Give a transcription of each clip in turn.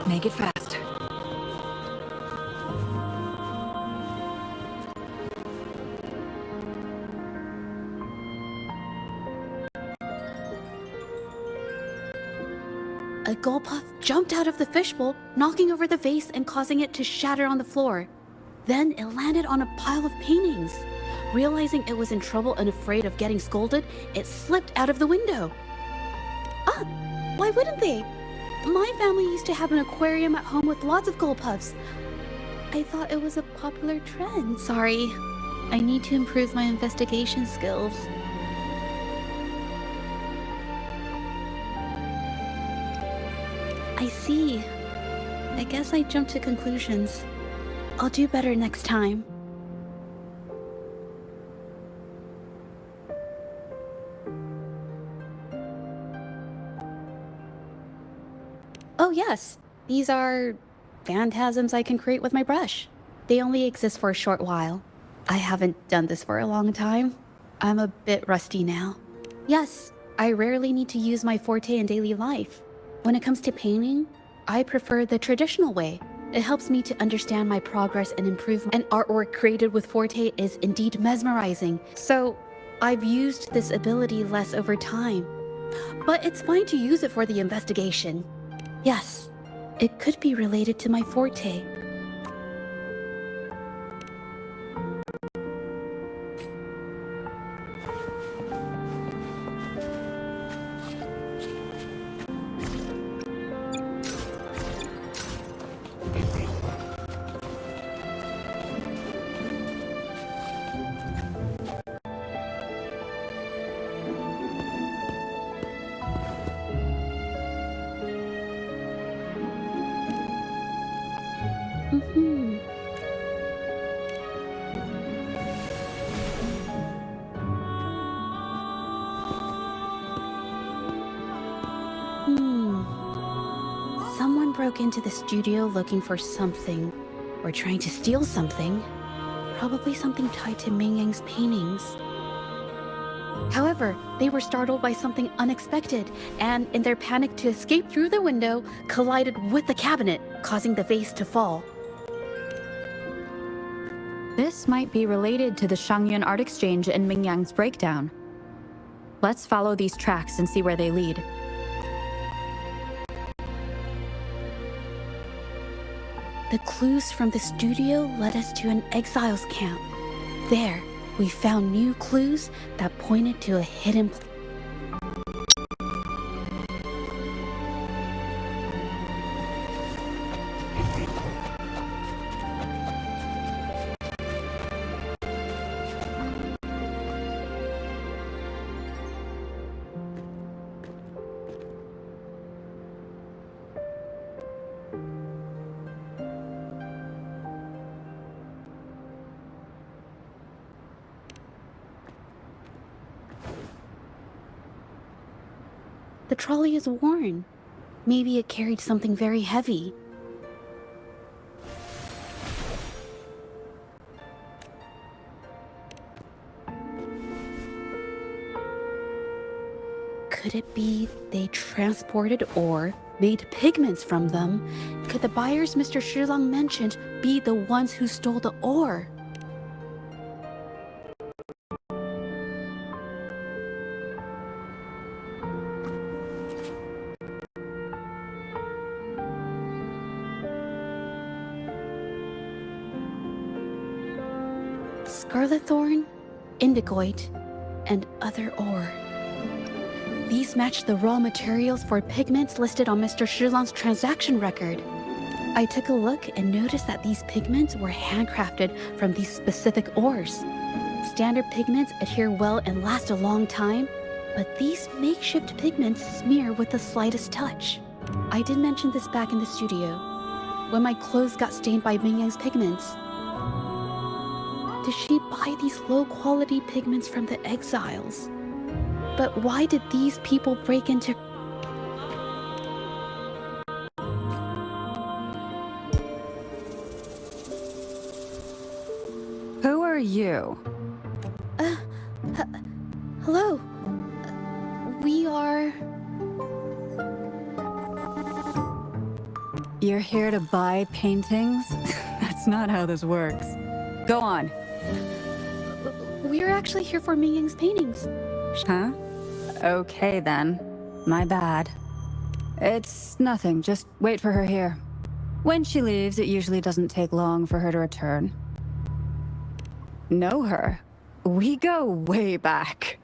Make it fast. A gull puff jumped out of the fishbowl, knocking over the vase and causing it to shatter on the floor. Then it landed on a pile of paintings. Realizing it was in trouble and afraid of getting scolded, it slipped out of the window. Ah, why wouldn't they? My family used to have an aquarium at home with lots of gull puffs. I thought it was a popular trend. Sorry, I need to improve my investigation skills. I see. I guess I jumped to conclusions. I'll do better next time. Oh yes, these are phantasms I can create with my brush. They only exist for a short while. I haven't done this for a long time. I'm a bit rusty now. Yes, I rarely need to use my forte in daily life. When it comes to painting, I prefer the traditional way. It helps me to understand my progress and improve, and artwork created with forte is indeed mesmerizing. So I've used this ability less over time. But it's fine to use it for the investigation. Yes, it could be related to my forte. Someone broke into the studio looking for something, or trying to steal something. Probably something tied to Ming Yang's paintings. However, they were startled by something unexpected, and in their panic to escape through the window, collided with the cabinet, causing the vase to fall. This might be related to the Shangyuan art exchange and Ming Yang's breakdown. Let's follow these tracks and see where they lead. The clues from the studio led us to an exiles camp. There, we found new clues that pointed to a hidden place. The trolley is worn. Maybe it carried something very heavy. Could it be they transported ore, made pigments from them? Could the buyers Mr. Shilang mentioned be the ones who stole the ore? Scarlet thorn, indigoite, and other ore. These match the raw materials for pigments listed on Mr. Shilang's transaction record. I took a look and noticed that these pigments were handcrafted from these specific ores. Standard pigments adhere well and last a long time, but these makeshift pigments smear with the slightest touch. I did mention this back in the studio, when my clothes got stained by Ming Yang's pigments. Did she buy these low-quality pigments from the exiles? But why did these people break into... Who are you? Hello? We are... You're here to buy paintings? That's not how this works. Go on. We're actually here for Ming Yang's paintings. Huh? Okay then. My bad. It's nothing, just wait for her here. When she leaves, it usually doesn't take long for her to return. Know her? We go way back.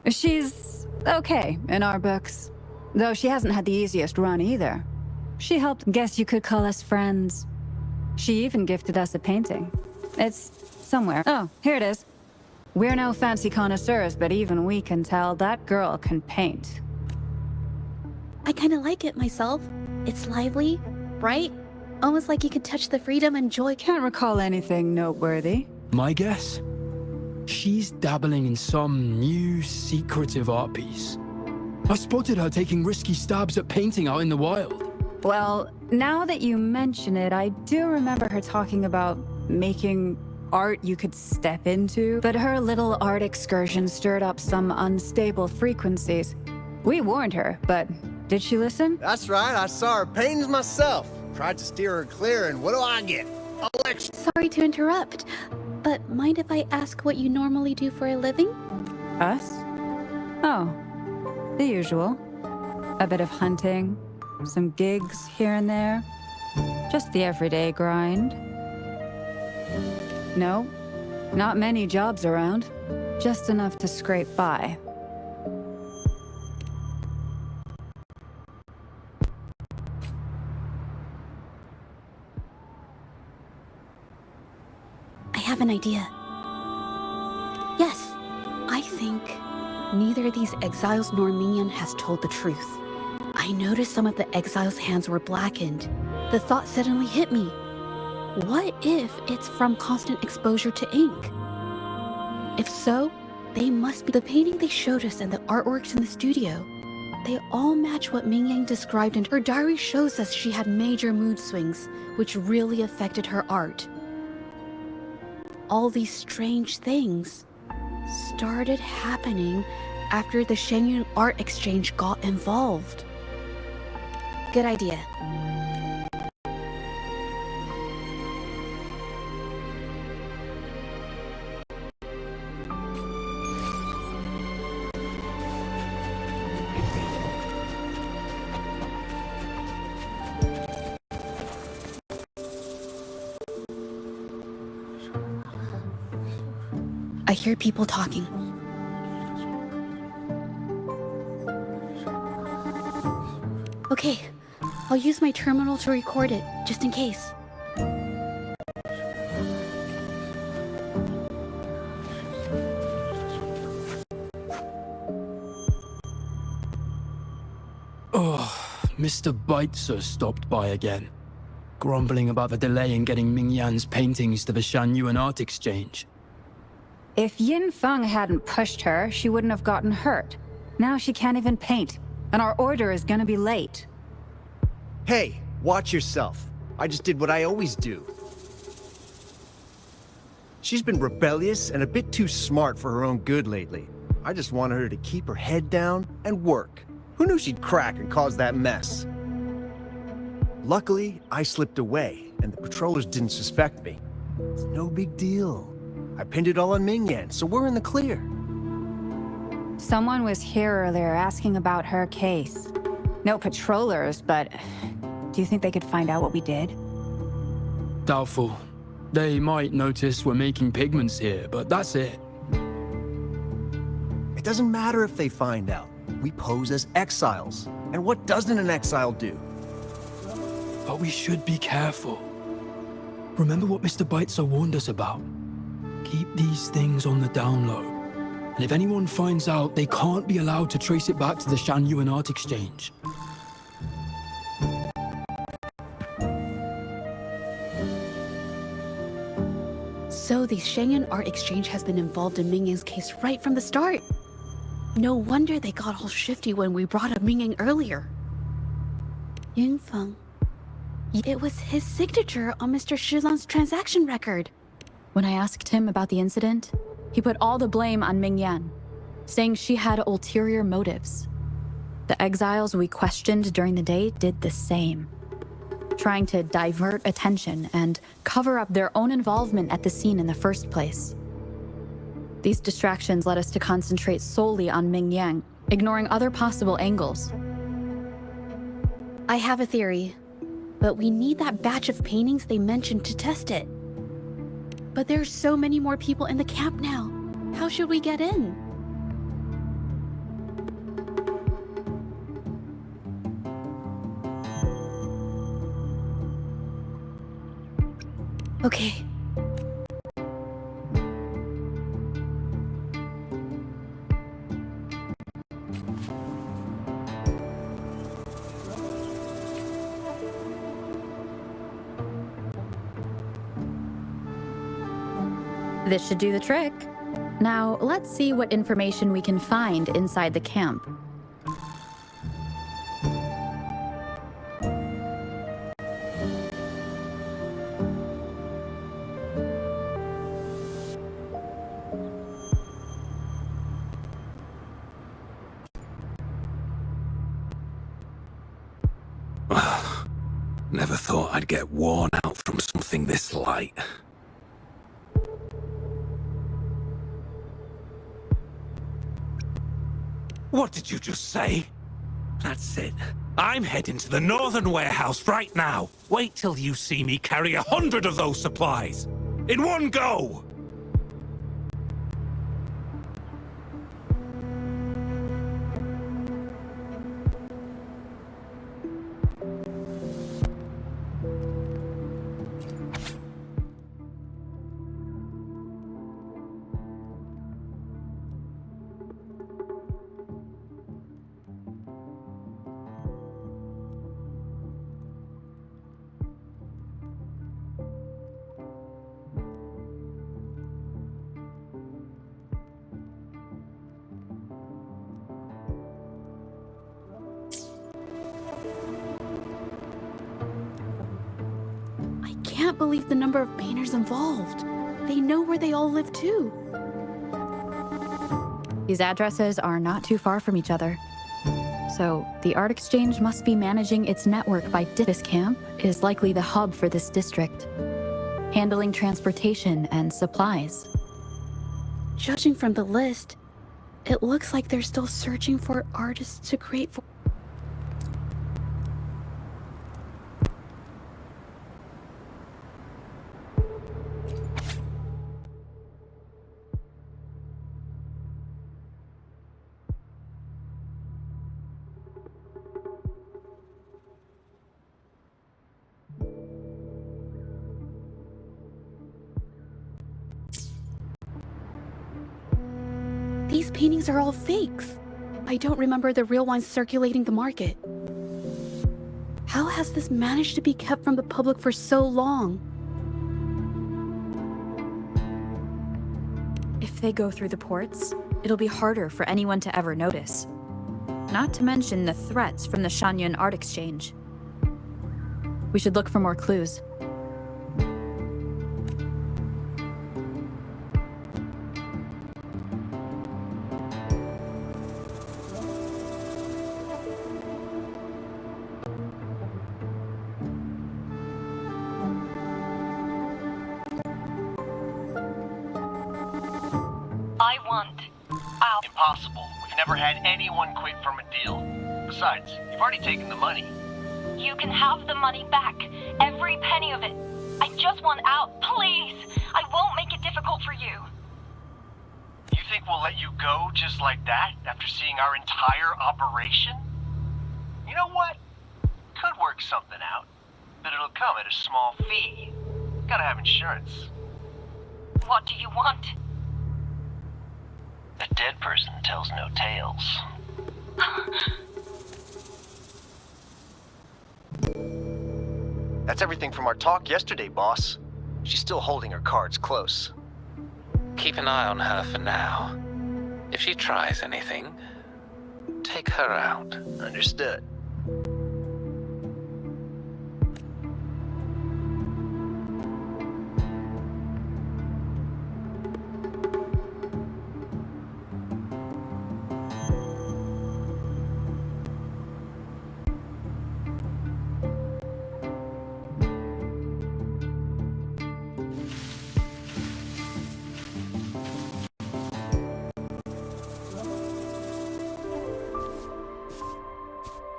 She's okay in our books. Though she hasn't had the easiest run either. She helped, guess you could call us friends. She even gifted us a painting. It's somewhere. Oh, here it is. We're no fancy connoisseurs, but even we can tell that girl can paint. I kind of like it myself. It's lively, bright, almost like you could touch the freedom and joy. Can't recall anything noteworthy. My guess? She's dabbling in some new, secretive art piece. I spotted her taking risky stabs at painting out in the wild. Well, now that you mention it, I do remember her talking about making art you could step into, but her little art excursion stirred up some unstable frequencies. We warned her, but did she listen? That's right, I saw her paintings myself. Tried to steer her clear, and what do I get? A lecture. Sorry to interrupt, but mind if I ask what you normally do for a living? Us? Oh, the usual. A bit of hunting, some gigs here and there. Just the everyday grind. No, not many jobs around. Just enough to scrape by. I have an idea. Yes, I think neither these exiles nor Mingyan has told the truth. I noticed some of the exiles' hands were blackened. The thought suddenly hit me. What if it's from constant exposure to ink? If so, they must be the painting they showed us and the artworks in the studio. They all match what Ming Yang described, and her diary shows us she had major mood swings, which really affected her art. All these strange things started happening after the Shenyun art exchange got involved. Good idea. I hear people talking. Okay, I'll use my terminal to record it, just in case. Oh, Mr. Beitzer stopped by again, grumbling about the delay in getting Ming Yan's paintings to the Shanyuan art exchange. If Yin Feng hadn't pushed her, she wouldn't have gotten hurt. Now she can't even paint, and our order is gonna be late. Hey, watch yourself. I just did what I always do. She's been rebellious and a bit too smart for her own good lately. I just wanted her to keep her head down and work. Who knew she'd crack and cause that mess? Luckily, I slipped away, and the patrollers didn't suspect me. It's no big deal. I pinned it all on Mingyan, so we're in the clear. Someone was here earlier asking about her case. No patrollers, but do you think they could find out what we did? Doubtful. They might notice we're making pigments here, but that's it. It doesn't matter if they find out. We pose as exiles. And what doesn't an exile do? But we should be careful. Remember what Mr. Beitzer warned us about? Keep these things on the down low. And if anyone finds out, they can't be allowed to trace it back to the Shanyuan art exchange. So the Shenyun art exchange has been involved in Ming Yang's case right from the start. No wonder they got all shifty when we brought up Ming Yang earlier. Yin Feng. It was his signature on Mr. Shizang's transaction record. When I asked him about the incident, he put all the blame on Ming Yan, saying she had ulterior motives. The exiles we questioned during the day did the same. trying to divert attention and cover up their own involvement at the scene in the first place. These distractions led us to concentrate solely on Ming Yang, ignoring other possible angles. I have a theory, but we need that batch of paintings they mentioned to test it. But there's so many more people in the camp now. How should we get in? Okay. This should do the trick. Now, let's see what information we can find inside the camp. Never thought I'd get worn out from something this light. What did you just say? That's it. I'm heading to the northern warehouse right now. Wait till you see me carry 100 of those supplies. In one go! I can't believe the number of painters involved. They know where they all live too. These addresses are not too far from each other. So, the art exchange must be managing its network by this camp is likely the hub for this district, handling transportation and supplies. Judging from the list, it looks like they're still searching for artists to create for. These paintings are all fakes. I don't remember the real ones circulating the market. How has this managed to be kept from the public for so long? If they go through the ports, it'll be harder for anyone to ever notice. Not to mention the threats from the Shanyan Art Exchange. We should look for more clues. I want out. Impossible. We've never had anyone quit from a deal. Besides, you've already taken the money. You can have the money back. Every penny of it. I just want out, please. I won't make it difficult for you. You think we'll let you go just like that after seeing our entire operation? You know what? Could work something out, but it'll come at a small fee. Gotta have insurance. What do you want? A dead person tells no tales. That's everything from our talk yesterday, boss. She's still holding her cards close. Keep an eye on her for now. If she tries anything, take her out. Understood.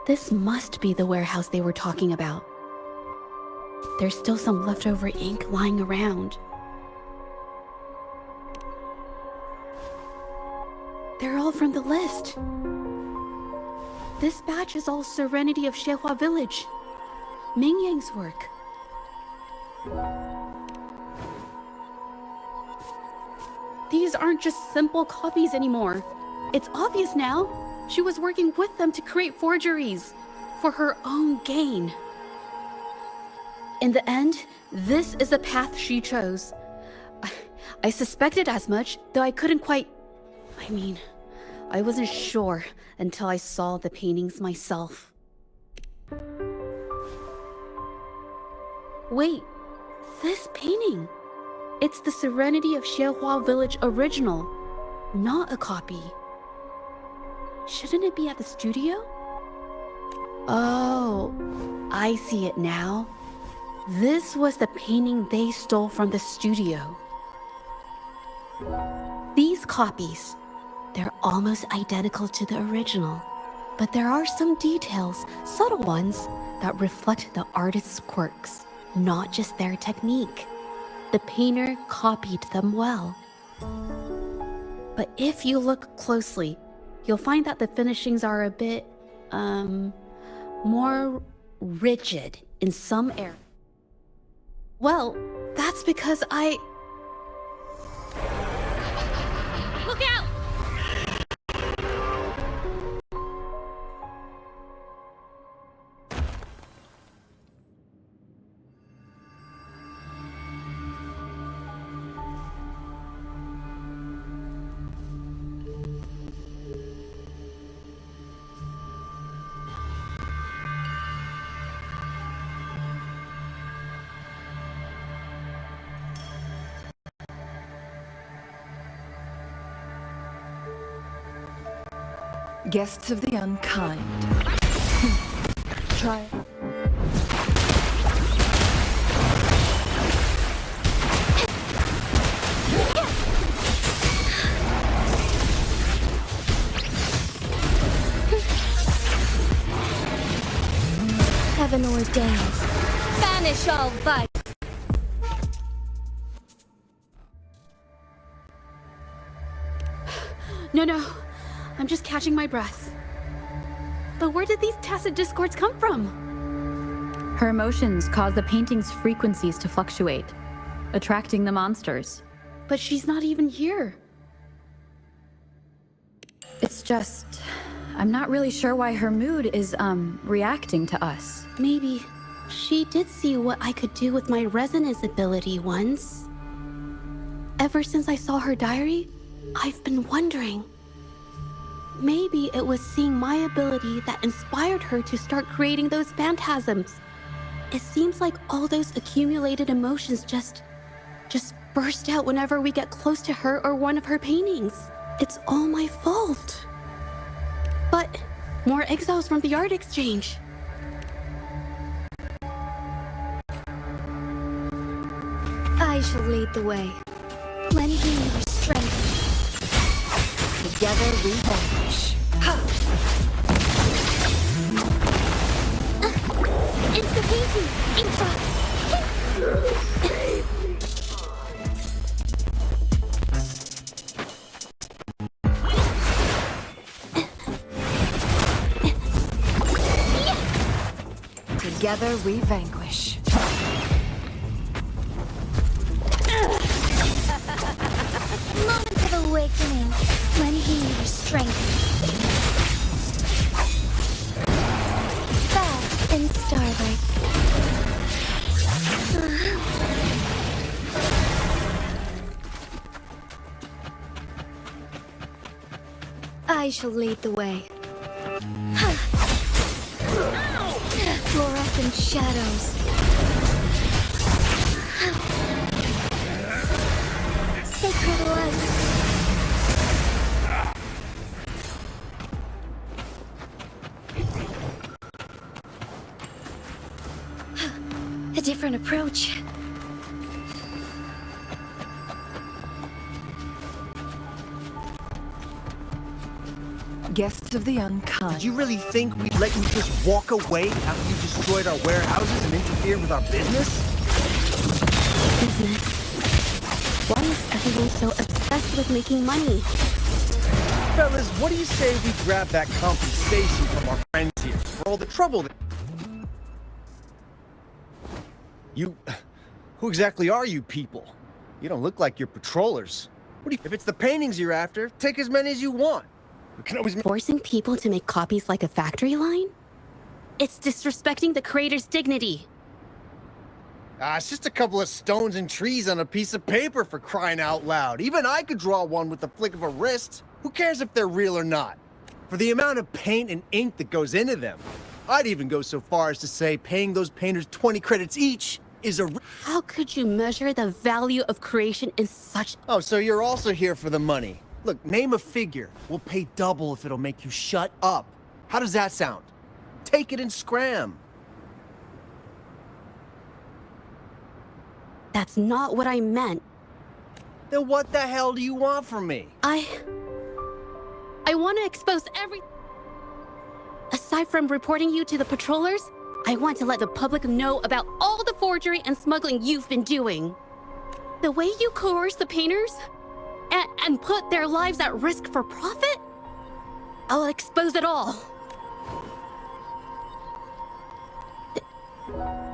This must be the warehouse they were talking about. There's still some leftover ink lying around. They're all from the list. This batch is all Serenity of Xehua Village. Ming Yang's work. These aren't just simple copies anymore. It's obvious now. She was working with them to create forgeries for her own gain. In the end, this is the path she chose. I suspected as much, though I couldn't quite... I wasn't sure until I saw the paintings myself. Wait, this painting. It's the Serenity of Xehua Village original, not a copy. Shouldn't it be at the studio? Oh, I see it now. This was the painting they stole from the studio. These copies, they're almost identical to the original, but there are some details, subtle ones, that reflect the artist's quirks, not just their technique. The painter copied them well. But if you look closely, you'll find that the finishings are a bit, more rigid in some areas. Well, that's because Look out! Guests of the unkind. Try. Heaven ordains. Banish all vice. No. I'm just catching my breath. But where did these tacit discords come from? Her emotions cause the painting's frequencies to fluctuate, attracting the monsters. But she's not even here. It's just... I'm not really sure why her mood is, reacting to us. Maybe she did see what I could do with my resonance ability once. Ever since I saw her diary, I've been wondering. Maybe it was seeing my ability that inspired her to start creating those phantasms. It seems like all those accumulated emotions just burst out whenever we get close to her or one of her paintings. It's all my fault. But more exiles from the art exchange. I shall lead the way. Lend me your strength. Together we vanquish. It's the painting! Together we vanquish. Moment of awakening. Lend me your strength. Bath in starlight. I shall lead the way. Fluorescent shadows. Sacred light. A different approach. Guests Guests of the unkind. Did you really think we'd let you just walk away after you destroyed our warehouses and interfered with our business? Business. Why is everyone so obsessed with making money? Fellas, what do you say we grab that compensation from our friends here for all the trouble that... Who exactly are you people? You don't look like you're patrollers. If it's the paintings you're after, take as many as you want. We can always... Forcing people to make copies like a factory line? It's disrespecting the creator's dignity. It's just a couple of stones and trees on a piece of paper, for crying out loud. Even I could draw one with the flick of a wrist. Who cares if they're real or not? For the amount of paint and ink that goes into them, I'd even go so far as to say paying those painters 20 credits each is a... How could you measure the value of creation in such... Oh, so you're also here for the money. Look, name a figure. We'll pay double if it'll make you shut up. How does that sound? Take it and scram. That's not what I meant. Then what the hell do you want from me? I want to expose every... Aside from reporting you to the patrollers, I want to let the public know about all the forgery and smuggling you've been doing. The way you coerce the painters and put their lives at risk for profit? I'll expose it all.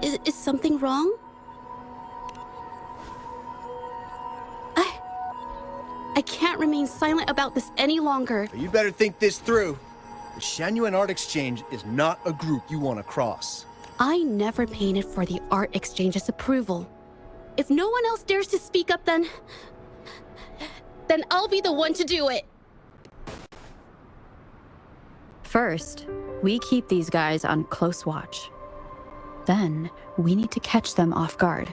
Is something wrong? I can't remain silent about this any longer. You better think this through. The Genuine Art Exchange is not a group you want to cross. I never painted for the Art Exchange's approval. If no one else dares to speak up, then I'll be the one to do it. First, we keep these guys on close watch. Then, we need to catch them off guard.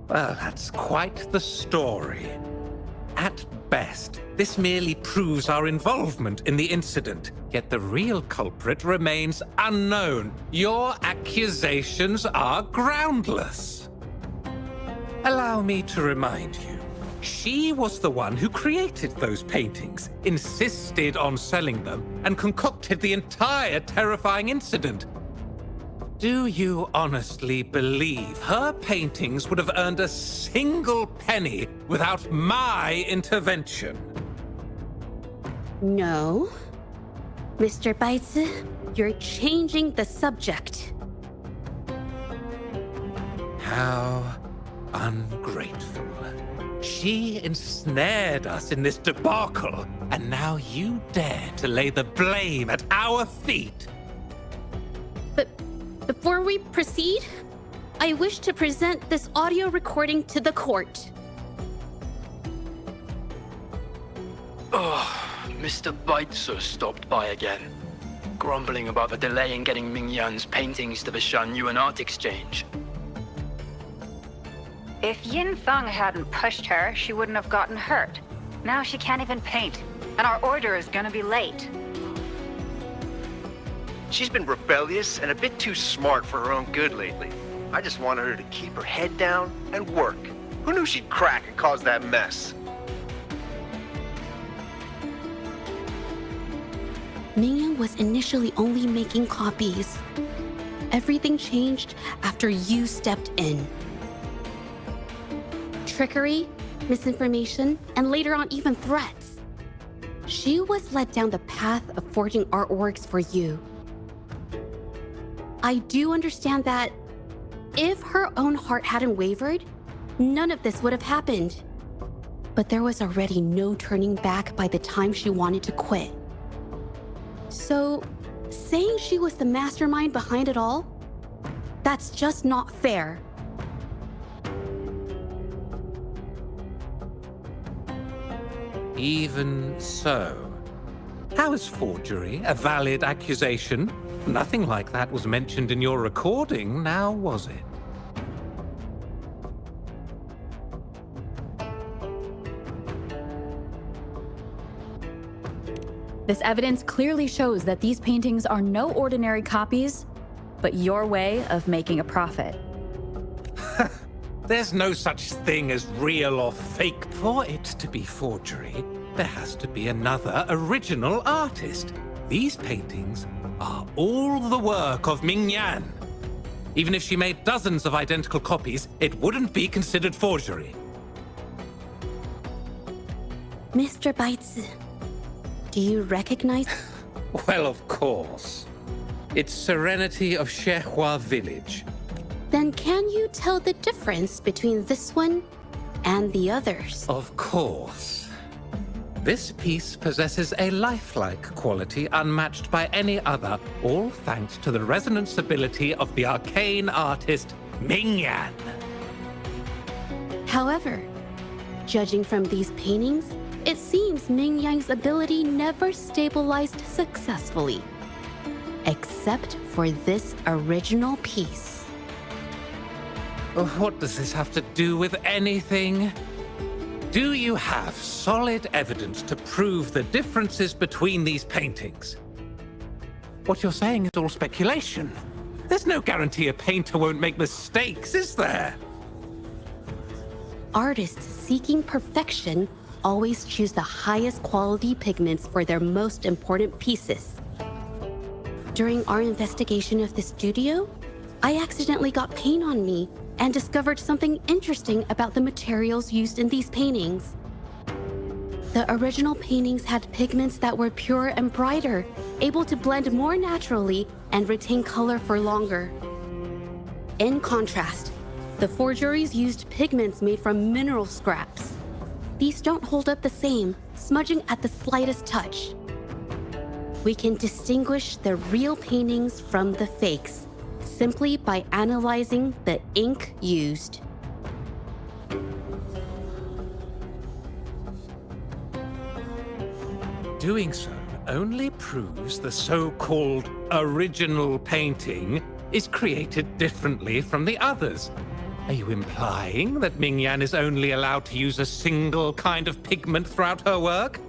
Well, that's quite the story. At best, this merely proves our involvement in the incident, yet the real culprit remains unknown. Your accusations are groundless. Allow me to remind you, she was the one who created those paintings, insisted on selling them, and concocted the entire terrifying incident. Do you honestly believe her paintings would have earned a single penny without my intervention? No. Mr. Baitsu, you're changing the subject. How ungrateful. She ensnared us in this debacle, and now you dare to lay the blame at our feet. But before we proceed, I wish to present this audio recording to the court. Mr. Baitsu stopped by again, grumbling about the delay in getting Mingyan's paintings to the Genuine Art Exchange. If Yin Feng hadn't pushed her, she wouldn't have gotten hurt. Now she can't even paint, and our order is gonna be late. She's been rebellious and a bit too smart for her own good lately. I just wanted her to keep her head down and work. Who knew she'd crack and cause that mess? Mingyan was initially only making copies. Everything changed after you stepped in. Trickery, misinformation, and later on even threats. She was led down the path of forging artworks for you. I do understand that if her own heart hadn't wavered, none of this would have happened. But there was already no turning back by the time she wanted to quit. So, saying she was the mastermind behind it all, that's just not fair. Even so, How is forgery a valid accusation? Nothing like that was mentioned in your recording, now was it? This evidence clearly shows that these paintings are no ordinary copies, but your way of making a profit. There's no such thing as real or fake. For it to be forgery, there has to be another original artist. These paintings are all the work of Ming Yan. Even if she made dozens of identical copies, it wouldn't be considered forgery. Mr. Baizi, do you recognize? Well, of course. It's Serenity of Zhezhi village. Then can you tell the difference between this one and the others? Of course. This piece possesses a lifelike quality unmatched by any other, all thanks to the resonance ability of the arcane artist Ming Yan. However, judging from these paintings, it seems Ming Yan's ability never stabilized successfully, except for this original piece. What does this have to do with anything? Do you have solid evidence to prove the differences between these paintings? What you're saying is all speculation. There's no guarantee a painter won't make mistakes, is there? Artists seeking perfection always choose the highest quality pigments for their most important pieces. During our investigation of the studio, I accidentally got paint on me and discovered something interesting about the materials used in these paintings. The original paintings had pigments that were pure and brighter, able to blend more naturally and retain color for longer. In contrast, the forgeries used pigments made from mineral scraps. These don't hold up the same, smudging at the slightest touch. We can distinguish the real paintings from the fakes simply by analyzing the ink used. Doing so only proves the so-called original painting is created differently from the others. Are you implying that Ming Yan is only allowed to use a single kind of pigment throughout her work?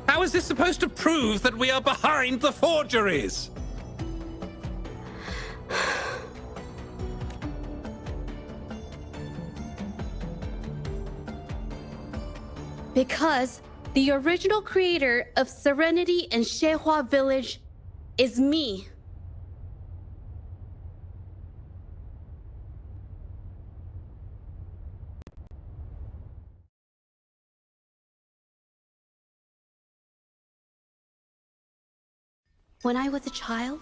How is this supposed to prove that we are behind the forgeries? Because the original creator of Serenity in Zhezhi village is me. When I was a child,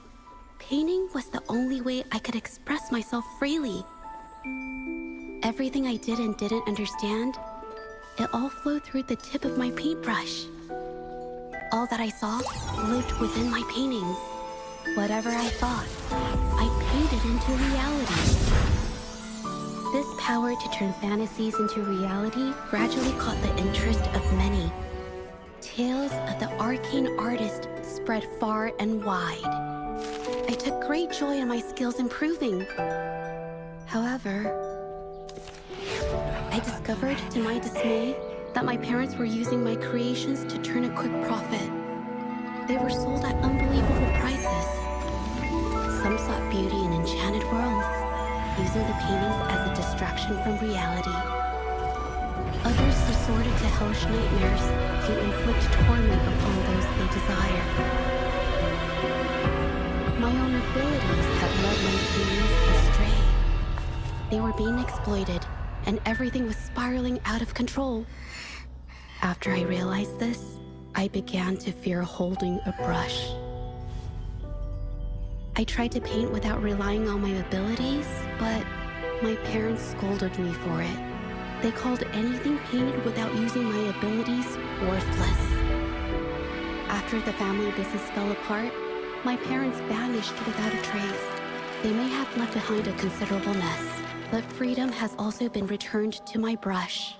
painting was the only way I could express myself freely. Everything I did and didn't understand, it all flowed through the tip of my paintbrush. All that I saw lived within my paintings. Whatever I thought, I painted into reality. This power to turn fantasies into reality gradually caught the interest of many. Tales of the arcane artist spread far and wide. I took great joy in my skills improving. However, I discovered, to my dismay, that my parents were using my creations to turn a quick profit. They were sold at unbelievable prices. Some sought beauty in enchanted worlds, using the paintings as a distraction from reality. Others resorted to hellish nightmares to inflict torment upon those they desire. My own abilities had led my paintings astray. They were being exploited, and everything was spiraling out of control. After I realized this, I began to fear holding a brush. I tried to paint without relying on my abilities, but my parents scolded me for it. They called anything painted without using my abilities worthless. After the family business fell apart, my parents vanished without a trace. They may have left behind a considerable mess, but freedom has also been returned to my brush.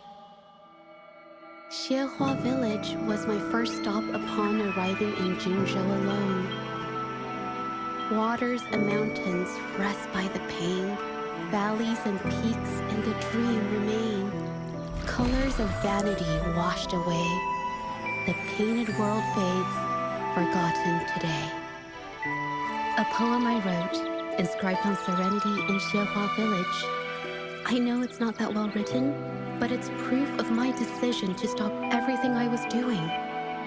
Xiehua village was my first stop upon arriving in Jingzhou alone. Waters and mountains rest by the pain. Valleys and peaks in the dream remain. Colors of vanity washed away. The painted world fades, forgotten today. A poem I wrote, inscribed on serenity in Xiehua village. I know it's not that well written, but it's proof of my decision to stop everything I was doing.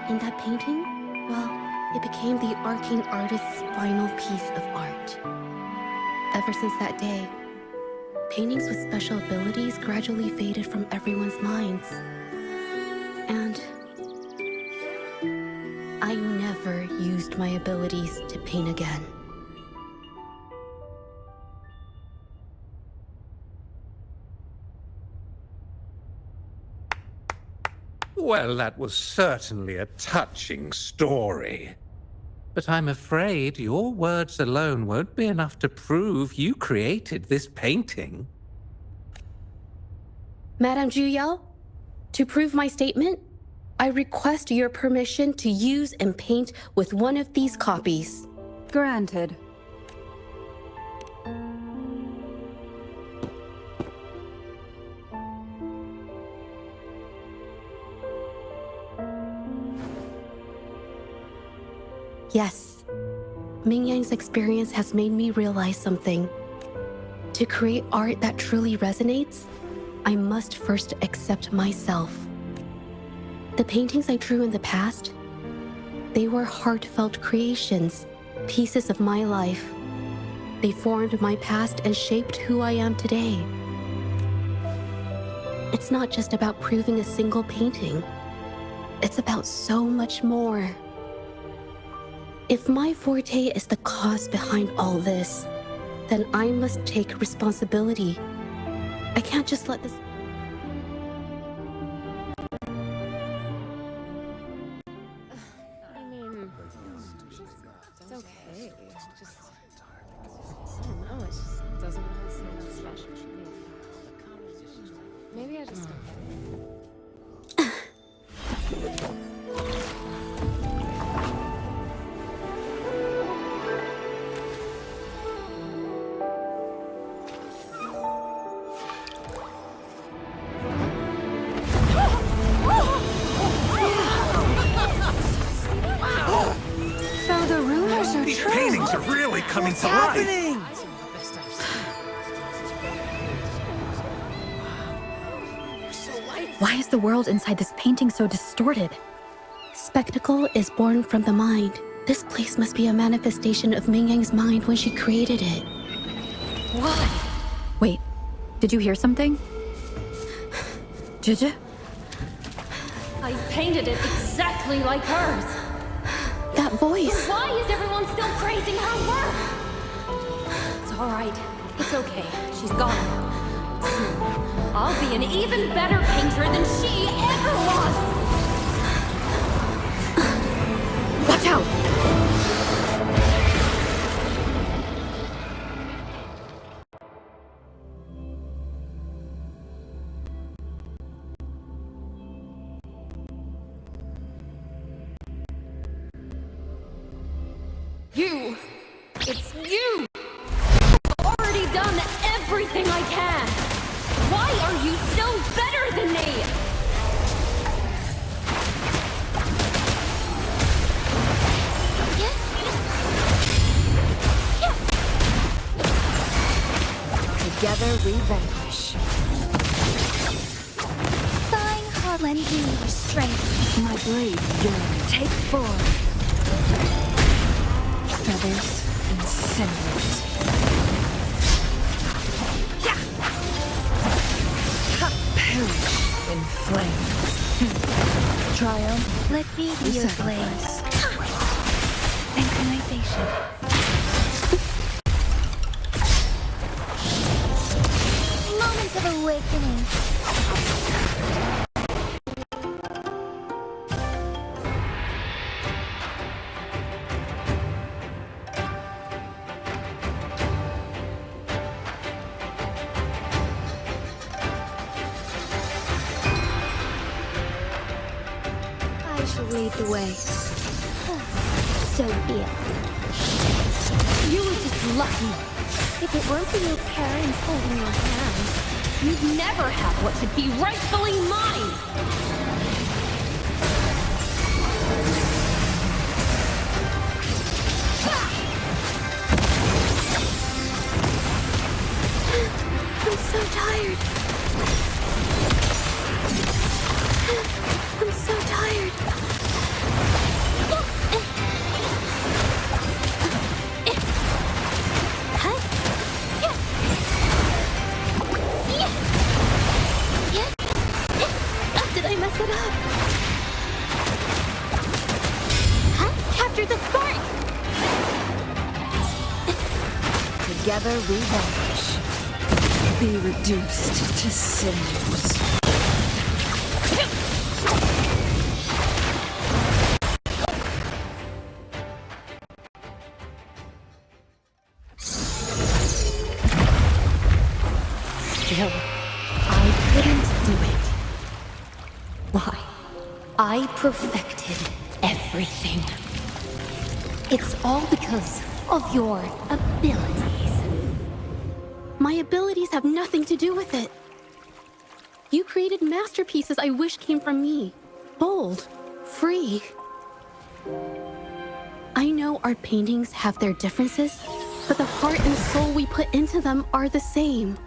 And that painting, well, it became the arcane artist's final piece of art. Ever since that day, paintings with special abilities gradually faded from everyone's minds. And I never used my abilities to paint again. Well, that was certainly a touching story. But I'm afraid your words alone won't be enough to prove you created this painting. Madame Juyao, to prove my statement, I request your permission to use and paint with one of these copies. Granted. Yes, Ming Yang's experience has made me realize something. To create art that truly resonates, I must first accept myself. The paintings I drew in the past, they were heartfelt creations, pieces of my life. They formed my past and shaped who I am today. It's not just about proving a single painting. It's about so much more. If my forte is the cause behind all this, then I must take responsibility. I can't just let this... I mean, it's okay. It's just, I don't know, it just doesn't really seem that special to me. Maybe I just don't get it. These paintings are really coming to life! Why is the world inside this painting so distorted? Spectacle is born from the mind. This place must be a manifestation of Ming Yang's mind when she created it. Why? Wait, did you hear something? Zhezhi? I painted it exactly like hers. That voice. Why is everyone still praising her work? It's all right. It's okay. She's gone now. Soon, I'll be an even better painter than she ever was. Watch out! You! It's you! I've already done everything I can! Why are you still better than me? Together we vanquish. Flying heart lends me strength. My blade yearn. Take form. Feathers and cinders. Perish in flames. Triumph. Let me be your blade. Synchronization. Moments of awakening. lead the way. So be it. You were just lucky. If it weren't for your parents holding your hand, You'd never have what should be rightfully mine! I'm so tired. I'm so tired. Did I mess it up? Capture the spark! Together we vanish. Be reduced to cinders. Still, I couldn't do it. Why? I perfected everything. It's all because of your abilities. My abilities have nothing to do with it. You created masterpieces I wish came from me. Bold, free. I know art paintings have their differences, but the heart and soul we put into them are the same.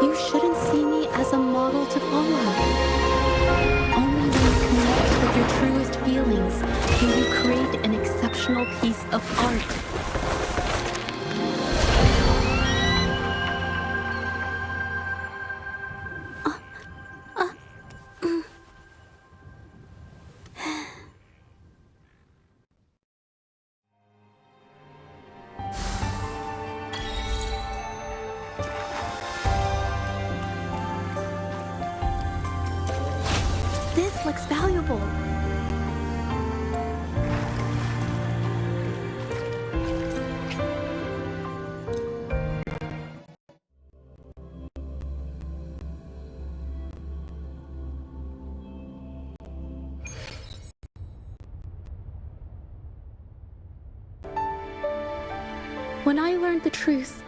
You shouldn't see me as a model to follow. Only when you connect with your truest feelings can you create an exceptional piece of art. This looks valuable. When I learned the truth,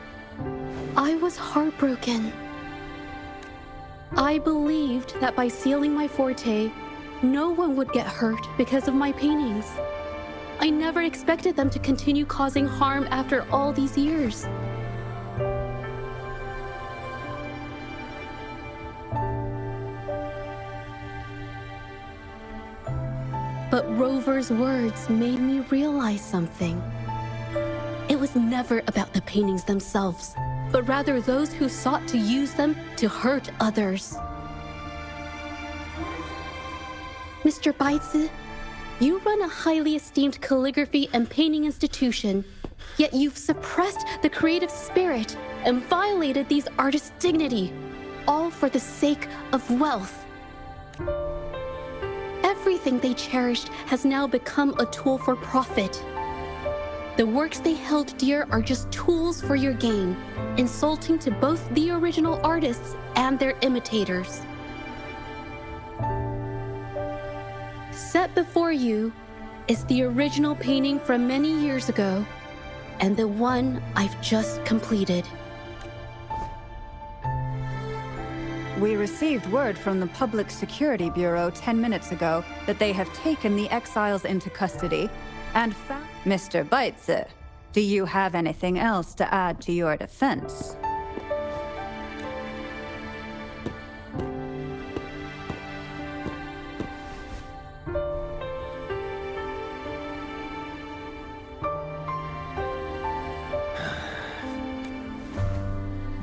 I was heartbroken. I believed that by sealing my forte, no one would get hurt because of my paintings. I never expected them to continue causing harm after all these years. But Rover's words made me realize something. It was never about the paintings themselves, but rather those who sought to use them to hurt others. Mr. Baitsu, you run a highly esteemed calligraphy and painting institution, yet you've suppressed the creative spirit and violated these artists' dignity, all for the sake of wealth. Everything they cherished has now become a tool for profit. The works they held dear are just tools for your gain, insulting to both the original artists and their imitators. Set before you is the original painting from many years ago, and the one I've just completed. We received word from the Public Security Bureau 10 minutes ago that they have taken the exiles into custody and found... Mr. Baitsu, do you have anything else to add to your defense?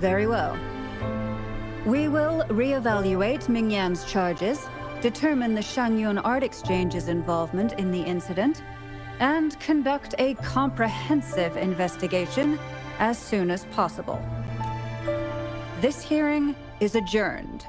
Very well. We will reevaluate Mingyan's charges, determine the Shangyun Art Exchange's involvement in the incident, and conduct a comprehensive investigation as soon as possible. This hearing is adjourned.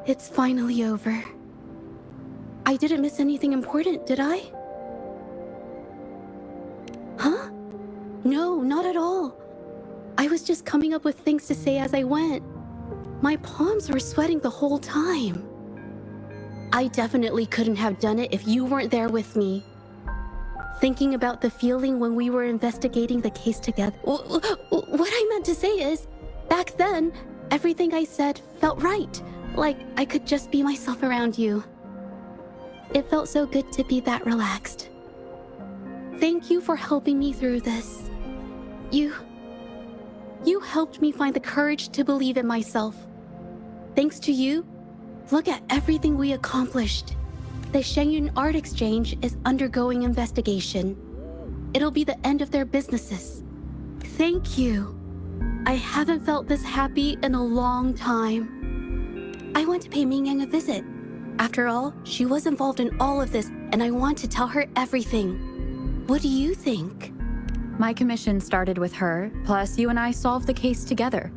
It's finally over. I didn't miss anything important, did I? Huh? No, not at all. I was just coming up with things to say as I went. My palms were sweating the whole time. I definitely couldn't have done it if you weren't there with me. Thinking about the feeling when we were investigating the case together. What I meant to say is, back then, everything I said felt right. Like I could just be myself around you. It felt so good to be that relaxed. Thank you for helping me through this. You helped me find the courage to believe in myself. Thanks to you, look at everything we accomplished. The Shangyun Art Exchange is undergoing investigation. It'll be the end of their businesses. Thank you. I haven't felt this happy in a long time. I want to pay Mingyang a visit. After all, she was involved in all of this, and I want to tell her everything. What do you think? My commission started with her, plus you and I solved the case together.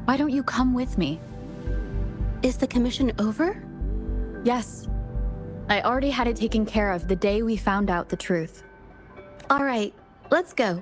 Why don't you come with me? Is the commission over? Yes. I already had it taken care of the day we found out the truth. All right, let's go.